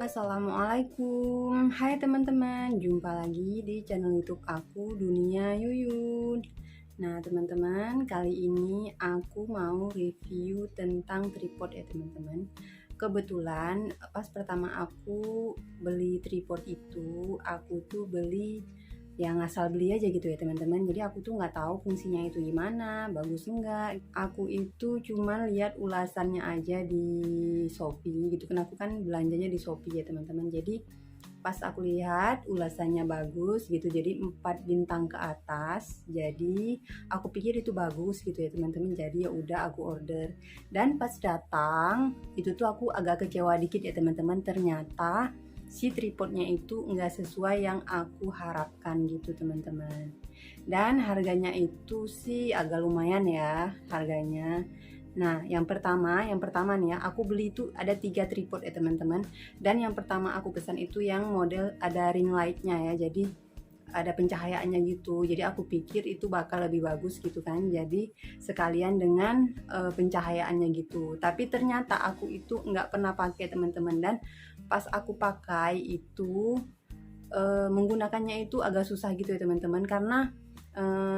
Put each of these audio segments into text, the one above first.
Assalamualaikum. Hai teman-teman, jumpa lagi di channel YouTube aku, Dunia Yuyun. Nah, teman-teman, kali ini aku mau review tentang tripod ya, teman-teman. Kebetulan pas pertama aku beli tripod itu, aku tuh beli yang asal beli aja gitu ya, teman-teman. Jadi aku tuh nggak tahu fungsinya itu gimana, bagus enggak. Aku itu cuman lihat ulasannya aja di Shopee gitu kan, aku kan belanjanya di Shopee ya, teman-teman. Jadi pas aku lihat ulasannya bagus gitu, jadi 4 bintang ke atas, jadi aku pikir itu bagus gitu ya, teman-teman. Jadi ya udah aku order, dan pas datang itu tuh aku agak kecewa dikit ya, teman-teman. Ternyata si tripodnya itu nggak sesuai yang aku harapkan gitu, teman-teman. Dan harganya itu sih agak lumayan ya harganya. Nah, yang pertama nih ya, aku beli itu ada 3 tripod ya, teman-teman. Dan yang pertama aku pesan itu yang model ada ring lightnya ya, jadi ada pencahayaannya gitu. Jadi aku pikir itu bakal lebih bagus gitu kan, jadi sekalian dengan pencahayaannya gitu. Tapi ternyata aku itu nggak pernah pakai, teman-teman, dan pas aku pakai itu menggunakannya itu agak susah gitu ya, teman-teman, karena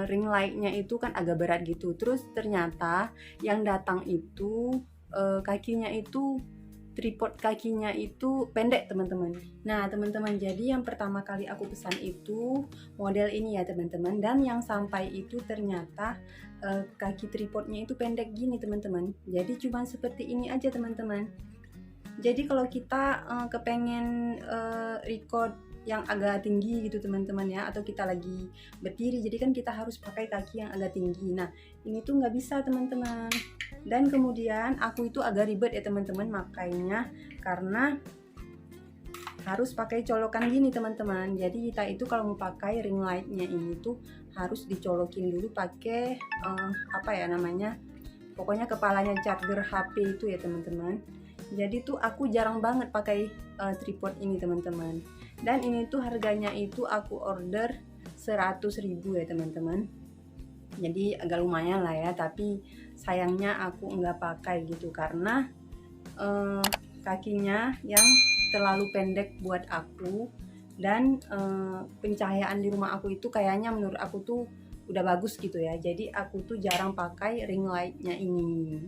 ring lightnya itu kan agak berat gitu. Terus ternyata yang datang itu kakinya itu, tripod kakinya itu pendek, teman-teman. Nah, teman-teman, jadi yang pertama kali aku pesan itu model ini ya, teman-teman, dan yang sampai itu ternyata kaki tripodnya itu pendek gini, teman-teman. Jadi cuma seperti ini aja, teman-teman. Jadi kalau kita kepengen record yang agak tinggi gitu, teman-teman ya, atau kita lagi berdiri, jadi kan kita harus pakai kaki yang agak tinggi. Nah, ini tuh nggak bisa, teman-teman. Dan kemudian aku itu agak ribet ya, teman-teman, makanya karena harus pakai colokan gini, teman-teman. Jadi kita itu kalau mau pakai ring lightnya ini tuh harus dicolokin dulu pakai apa ya namanya, pokoknya kepalanya charger HP itu ya, teman-teman. Jadi tuh aku jarang banget pakai tripod ini, teman-teman. Dan ini tuh harganya itu aku order 100.000 ya, teman-teman. Jadi agak lumayan lah ya, tapi sayangnya aku nggak pakai gitu karena kakinya yang terlalu pendek buat aku. Dan pencahayaan di rumah aku itu kayaknya menurut aku tuh udah bagus gitu ya. Jadi aku tuh jarang pakai ring lightnya ini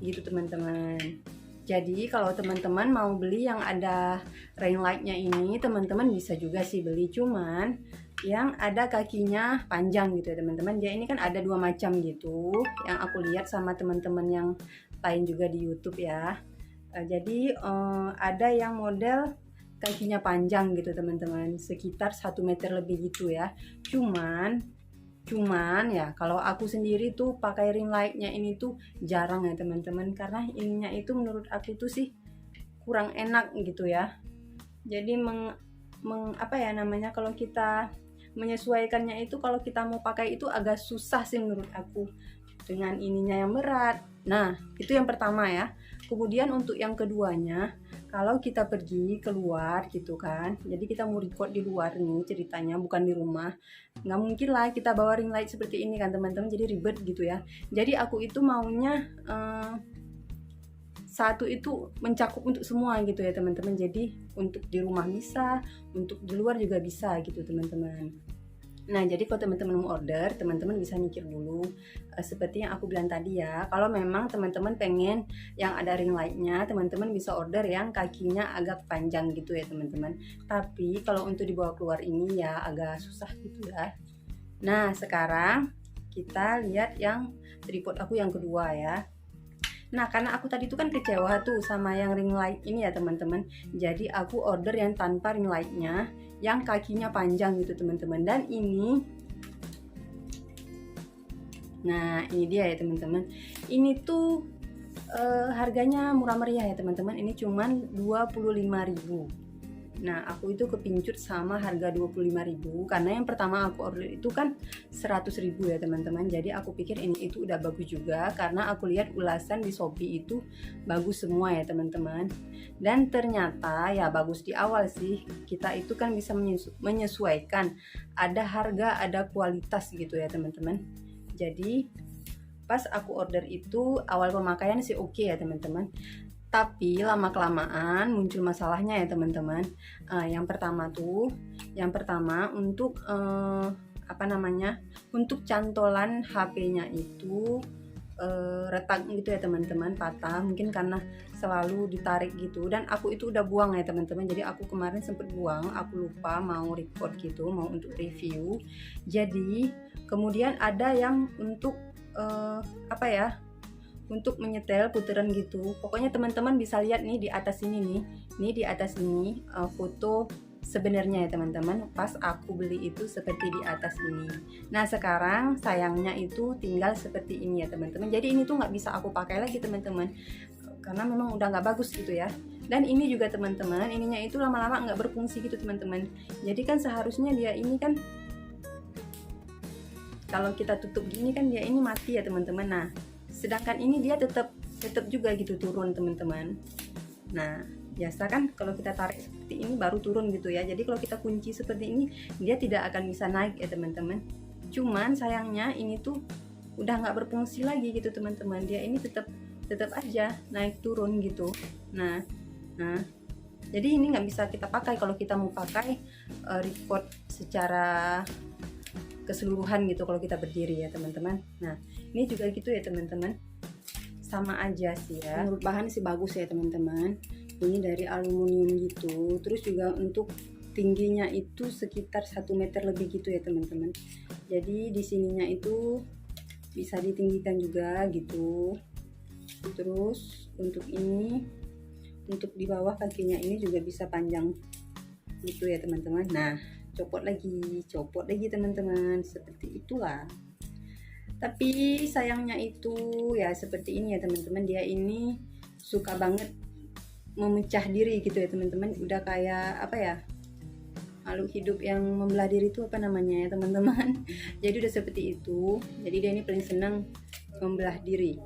gitu, teman-teman. Jadi kalau teman-teman mau beli yang ada ring lightnya ini, teman-teman bisa juga sih beli, cuman yang ada kakinya panjang gitu ya, teman-teman. Jadi ini kan ada 2 macam gitu yang aku lihat sama teman-teman yang lain juga di YouTube ya. Jadi ada yang model kakinya panjang gitu, teman-teman, sekitar 1 meter lebih gitu ya. Cuman ya kalau aku sendiri tuh pakai ring lightnya ini tuh jarang ya, teman-teman, karena ininya itu menurut aku tuh sih kurang enak gitu ya. Jadi apa ya namanya, kalau kita menyesuaikannya itu, kalau kita mau pakai itu agak susah sih menurut aku dengan ininya yang berat. Nah, itu yang pertama ya. Kemudian untuk yang keduanya, kalau kita pergi keluar gitu kan, jadi kita mau record di luar nih ceritanya, bukan di rumah, nggak mungkin lah kita bawa ring light seperti ini kan, teman-teman, jadi ribet gitu ya. Jadi aku itu maunya satu itu mencakup untuk semua gitu ya, teman-teman. Jadi untuk di rumah bisa, untuk di luar juga bisa gitu, teman-teman. Nah, jadi kalau teman-teman mau order, teman-teman bisa mikir dulu seperti yang aku bilang tadi ya. Kalau memang teman-teman pengen yang ada ring lightnya, teman-teman bisa order yang kakinya agak panjang gitu ya, teman-teman. Tapi kalau untuk dibawa keluar ini ya agak susah gitu ya. Nah, sekarang kita lihat yang tripod aku yang kedua ya. Nah, karena aku tadi tuh kan kecewa tuh sama yang ring light ini ya, teman-teman. Jadi aku order yang tanpa ring lightnya, yang kakinya panjang gitu, teman-teman. Dan ini, nah ini dia ya, teman-teman. Ini tuh harganya murah meriah ya, teman-teman. Ini cuman 25.000. Nah, aku itu kepincut sama harga 25.000 karena yang pertama aku order itu kan 100.000 ya, teman-teman. Jadi aku pikir ini itu udah bagus juga karena aku lihat ulasan di Shopee itu bagus semua ya, teman-teman. Dan ternyata ya bagus di awal sih. Kita itu kan bisa menyesuaikan, ada harga, ada kualitas gitu ya, teman-teman. Jadi pas aku order itu awal pemakaian sih oke ya, teman-teman. Tapi lama-kelamaan muncul masalahnya ya teman-teman. Yang pertama untuk untuk cantolan HP-nya itu retak gitu ya teman-teman, patah, mungkin karena selalu ditarik gitu. Dan aku itu udah buang ya teman-teman, jadi aku kemarin sempet buang, aku lupa mau record gitu, mau untuk review. Jadi kemudian ada yang untuk untuk menyetel putaran gitu. Pokoknya teman-teman bisa lihat nih di atas ini nih di atas ini foto sebenarnya ya teman-teman, pas aku beli itu seperti di atas ini. Nah sekarang sayangnya itu tinggal seperti ini ya teman-teman, jadi ini tuh nggak bisa aku pakai lagi teman-teman, karena memang udah nggak bagus gitu ya. Dan ini juga teman-teman, ininya itu lama-lama nggak berfungsi gitu teman-teman. Jadi kan seharusnya dia ini kan kalau kita tutup gini kan dia ini mati ya teman-teman. Nah sedangkan ini dia tetap juga gitu turun teman-teman. Nah biasa kan kalau kita tarik seperti ini baru turun gitu ya, jadi kalau kita kunci seperti ini dia tidak akan bisa naik ya teman-teman. Cuman sayangnya ini tuh udah nggak berfungsi lagi gitu teman-teman, dia ini tetap aja naik turun gitu. Nah jadi ini nggak bisa kita pakai kalau kita mau pakai record secara keseluruhan gitu kalau kita berdiri ya teman-teman. Nah ini juga gitu ya teman-teman, sama aja sih ya. Menurut bahan sih bagus ya teman-teman, ini dari aluminium gitu. Terus juga untuk tingginya itu sekitar 1 meter lebih gitu ya teman-teman. Jadi di sininya itu bisa ditinggikan juga gitu. Terus untuk ini, untuk di bawah kakinya ini juga bisa panjang gitu ya teman-teman. Nah copot lagi teman-teman, seperti itulah. Tapi sayangnya itu ya seperti ini ya teman-teman, dia ini suka banget memecah diri gitu ya teman-teman. Udah kayak makhluk hidup yang membelah diri itu apa namanya ya teman-teman. Jadi udah seperti itu, jadi dia ini paling senang membelah diri.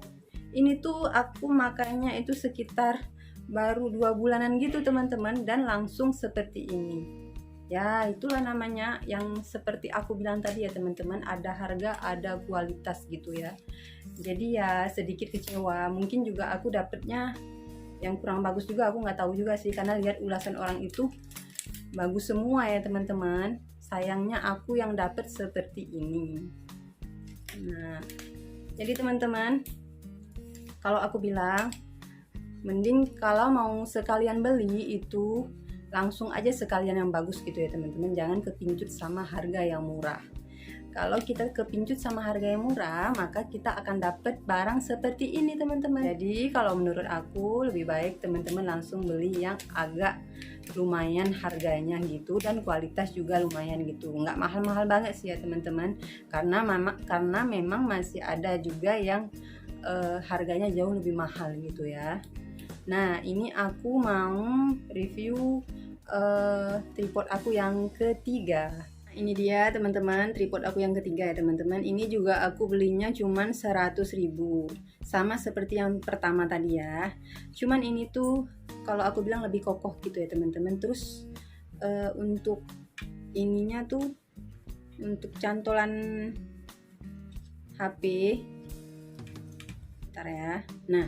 Ini tuh aku makanya itu sekitar baru 2 bulanan gitu teman-teman, dan langsung seperti ini ya. Itulah namanya yang seperti aku bilang tadi ya teman-teman, ada harga ada kualitas gitu ya. Jadi ya sedikit kecewa, mungkin juga aku dapetnya yang kurang bagus juga, aku nggak tahu juga sih, karena lihat ulasan orang itu bagus semua ya teman-teman. Sayangnya aku yang dapet seperti ini. Nah jadi teman-teman, kalau aku bilang mending kalau mau sekalian beli itu langsung aja sekalian yang bagus gitu ya teman-teman, jangan kepincut sama harga yang murah. Kalau kita kepincut sama harga yang murah, maka kita akan dapat barang seperti ini teman-teman. Jadi kalau menurut aku lebih baik teman-teman langsung beli yang agak lumayan harganya gitu, dan kualitas juga lumayan gitu, nggak mahal-mahal banget sih ya teman-teman, karena memang masih ada juga yang harganya jauh lebih mahal gitu ya. Nah ini aku mau review tripod aku yang ketiga. Ini dia teman-teman, tripod aku yang ketiga ya teman-teman. Ini juga aku belinya cuman 100.000, sama seperti yang pertama tadi ya. Cuman ini tuh kalau aku bilang lebih kokoh gitu ya teman-teman. Terus untuk ininya tuh untuk cantolan HP, bentar ya. Nah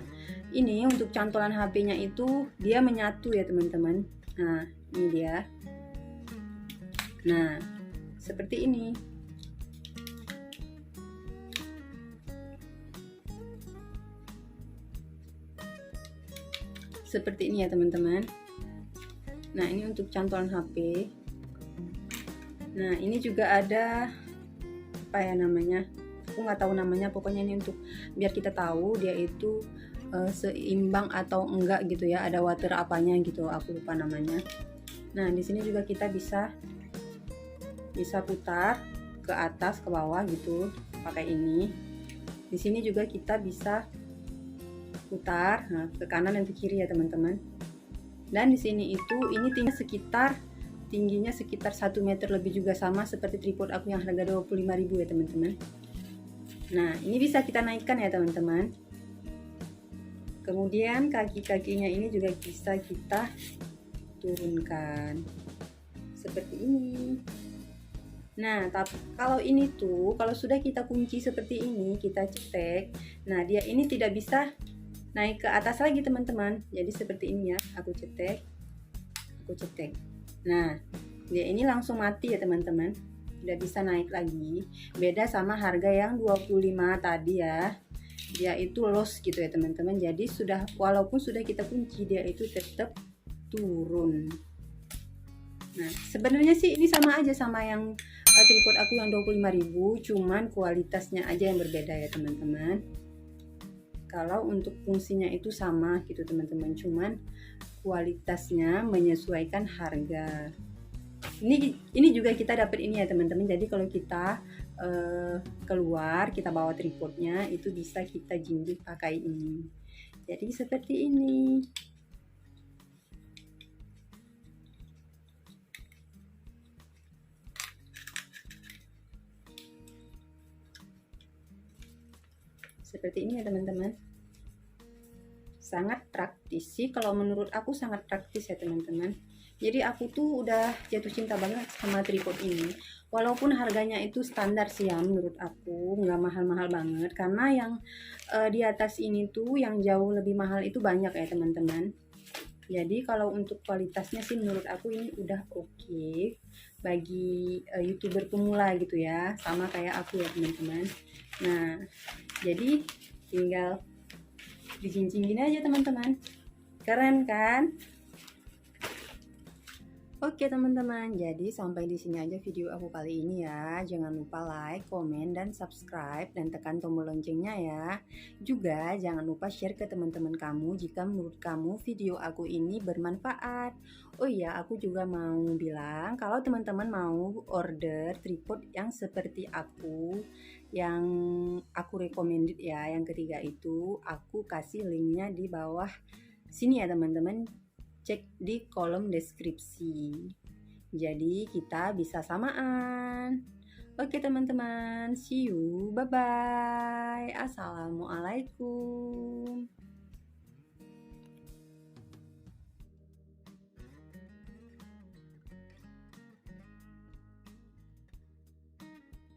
ini untuk cantolan HP-nya itu dia menyatu ya teman-teman. Nah ini dia. Nah seperti ini. Seperti ini ya teman-teman. Nah ini untuk cantolan HP. Nah ini juga ada apa ya namanya, aku nggak tahu namanya, pokoknya ini untuk biar kita tahu dia itu seimbang atau enggak gitu ya, ada water apanya gitu, aku lupa namanya. Nah di sini juga kita bisa putar ke atas ke bawah gitu pakai ini. Di sini juga kita bisa putar ke kanan dan ke kiri ya teman-teman. Dan di sini itu ini tingginya sekitar 1 meter lebih, juga sama seperti tripod aku yang harga 25.000 ya teman-teman. Nah ini bisa kita naikkan ya teman-teman. Kemudian kaki-kakinya ini juga bisa kita turunkan seperti ini. Nah tapi kalau ini tuh, kalau sudah kita kunci seperti ini, kita cetek, nah dia ini tidak bisa naik ke atas lagi teman-teman. Jadi seperti ini ya, aku cetek. Nah, dia ini langsung mati ya teman-teman. Tidak bisa naik lagi. Beda sama harga yang 25 tadi ya. Dia itu loss gitu ya teman-teman. Jadi walaupun sudah kita kunci, dia itu tetap turun. Nah, sebenarnya sih ini sama aja sama yang tripod aku yang 25.000, cuman kualitasnya aja yang berbeda ya teman-teman. Kalau untuk fungsinya itu sama gitu teman-teman, cuman kualitasnya menyesuaikan harga. Ini juga kita dapat ini ya teman-teman. Jadi kalau kita keluar, kita bawa tripodnya, itu bisa kita jinjit pakai ini. Jadi seperti ini. Seperti ini ya teman-teman. Sangat praktis sih, kalau menurut aku sangat praktis ya teman-teman. Jadi aku tuh udah jatuh cinta banget sama tripod ini. Walaupun harganya itu standar sih ya menurut aku, nggak mahal-mahal banget. Karena yang di atas ini tuh yang jauh lebih mahal itu banyak ya teman-teman. Jadi kalau untuk kualitasnya sih menurut aku ini udah oke bagi YouTuber pemula gitu ya, sama kayak aku ya teman-teman. Nah, jadi tinggal dijinjing gini aja teman-teman. Keren kan? Oke teman-teman, jadi sampai di sini aja video aku kali ini ya. Jangan lupa like, komen, dan subscribe, dan tekan tombol loncengnya ya. Juga jangan lupa share ke teman-teman kamu jika menurut kamu video aku ini bermanfaat. Oh iya, aku juga mau bilang kalau teman-teman mau order tripod yang seperti aku, yang aku recommended ya, yang ketiga itu, aku kasih linknya di bawah sini ya teman-teman. Cek di kolom deskripsi. Jadi kita bisa samaan. Oke teman-teman, see you, bye bye. Assalamualaikum.